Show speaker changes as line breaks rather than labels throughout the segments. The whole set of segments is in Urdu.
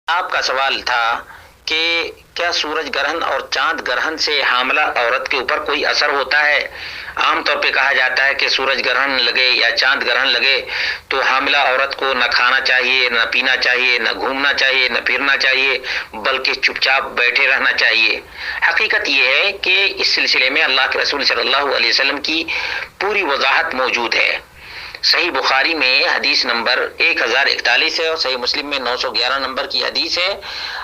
آپ کا سوال تھا کہ کیا سورج گرہن اور چاند گرہن سے حاملہ عورت کے اوپر کوئی اثر ہوتا ہے؟ عام طور پہ کہا جاتا ہے کہ سورج گرہن لگے یا چاند گرہن لگے تو حاملہ عورت کو نہ کھانا چاہیے، نہ پینا چاہیے، نہ گھومنا چاہیے، نہ پھرنا چاہیے، بلکہ چپ چاپ بیٹھے رہنا چاہیے۔ حقیقت یہ ہے کہ اس سلسلے میں اللہ کے رسول صلی اللہ علیہ وسلم کی پوری وضاحت موجود ہے۔ صحیح بخاری میں حدیث نمبر 1041 ہے اور صحیح مسلم میں 911 نمبر کی حدیث ہے۔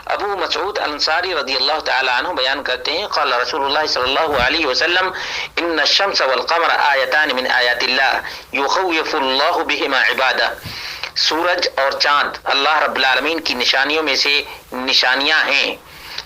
ابو مسعود انصاری رضی اللہ تعالی عنہ بیان کرتے ہیں، قال رسول اللہ صلی اللہ علیہ وسلم ان الشمس والقمر آیتان من آیات اللہ یخوف اللہ بہما عبادہ۔ سورج اور چاند اللہ رب العالمین کی نشانیوں میں سے نشانیاں ہیں۔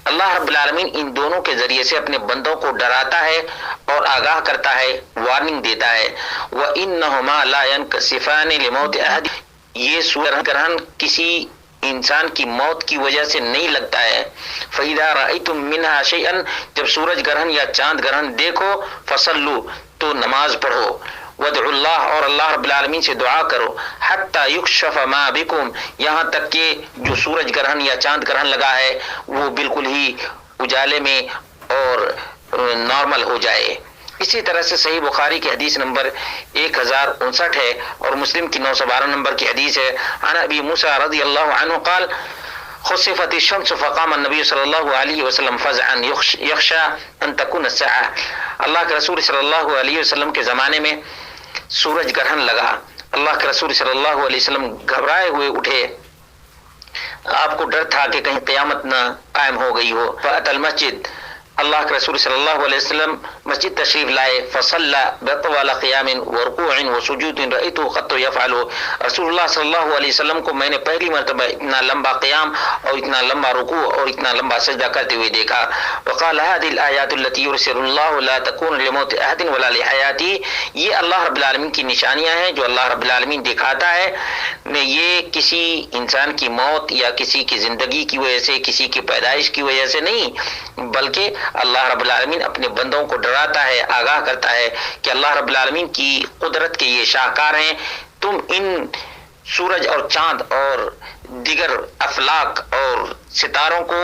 اللہ رب العالمین ان دونوں کے ذریعے سے اپنے بندوں کو ڈراتا ہے اور آگاہ کرتا ہے، وارننگ دیتا ہے۔ وَإِنَّهُمَا لَا يَنْكَسِفَانِ لِمَوْتِ أَحَدٍ۔ یہ سورج گرہن کسی انسان کی موت کی وجہ سے نہیں لگتا ہے۔ فَإِذَا رَأَيْتُم مِّنْهَا شَيْئًا، جب سورج گرہن یا چاند گرہن دیکھو، فَصَلُّوا، تو نماز پڑھو، وَادْعُوا اللَّهَ، اور اللہ رب العالمین سے دعا کرو، حَتَّى يُكْشَفَ مَا بِكُمْ، یہاں تک کہ جو سورج گرہن یا چاند گرہن لگا ہے وہ بالکل ہی اجالے میں اور نارمل ہو جائے۔ اسی طرح سے صحیح بخاری کی حدیث نمبر 1059 ہے اور مسلم کی 912 نمبر کی حدیث ہے۔ عن ابی موسیٰ رضی اللہ عنہ قال خسفت الشمس فقام النبی صلی اللہ علیہ وسلم فزعا یخشى ان تکون الساعة۔ اللہ کے رسول صلی اللہ علیہ وسلم کے زمانے میں سورج گرہن لگا، اللہ کے رسول صلی اللہ علیہ وسلم گھبرائے ہوئے اٹھے، آپ کو ڈر تھا کہ کہیں قیامت نہ قائم ہو گئی ہو۔ فأتى المسجد، اللہ کے رسول صلی اللہ علیہ وسلم مسجد تشریف لائے، فصلى بطول قیام ورکوع وسجود رأيته قط يفعل۔ رسول اللہ صلی اللہ علیہ وسلم کو میں نے پہلی مرتبہ اتنا لمبا قیام اور اتنا لمبا رکوع اور اتنا لمبا سجدہ کرتے ہوئے دیکھا۔ وقال هذه الآيات التي يرسل الله لا تكون لموت أحد ولا لحياته، یہ اللہ رب العالمین کی نشانیاں ہیں جو اللہ رب العالمین دکھاتا ہے، یہ کسی انسان کی موت یا کسی کی زندگی کی وجہ سے، کسی کی پیدائش کی وجہ سے نہیں، بلکہ اللہ رب العالمین اپنے بندوں کو ڈراتا ہے، آگاہ کرتا ہے کہ اللہ رب العالمین کی قدرت کے یہ شاہکار ہیں، تم ان سورج اور چاند اور دیگر افلاک اور ستاروں کو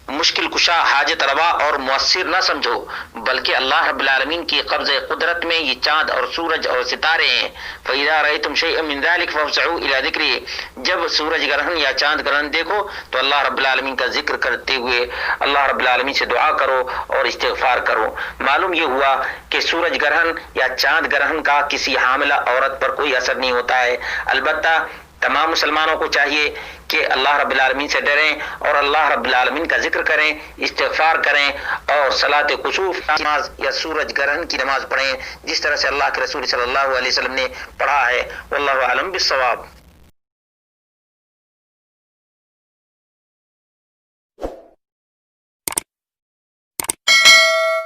مشکل کشا، حاجت روا اور مؤثر نہ سمجھو، بلکہ اللہ رب العالمین کی قبض قدرت میں یہ چاند اور سورج اور ستارے ہیں۔ فَإِذَا رَأَيْتُمْ شَيْئًا مِّن ذَلِكَ فَافْزَعُوا إِلَىٰ ذِكْرِهِ، جب سورج گرہن یا چاند گرہن دیکھو تو اللہ رب العالمین کا ذکر کرتے ہوئے اللہ رب العالمین سے دعا کرو اور استغفار کرو۔ معلوم یہ ہوا کہ سورج گرہن یا چاند گرہن کا کسی حاملہ عورت پر کوئی اثر نہیں ہوتا ہے، البتہ تمام مسلمانوں کو چاہیے کہ اللہ رب العالمین سے ڈریں اور اللہ رب العالمین کا ذکر کریں، استغفار کریں اور صلاۃ کسوف نماز یا سورج گرہن کی نماز پڑھیں جس طرح سے اللہ کے رسول صلی اللہ علیہ وسلم نے پڑھا ہے۔ واللہ اعلم بالصواب۔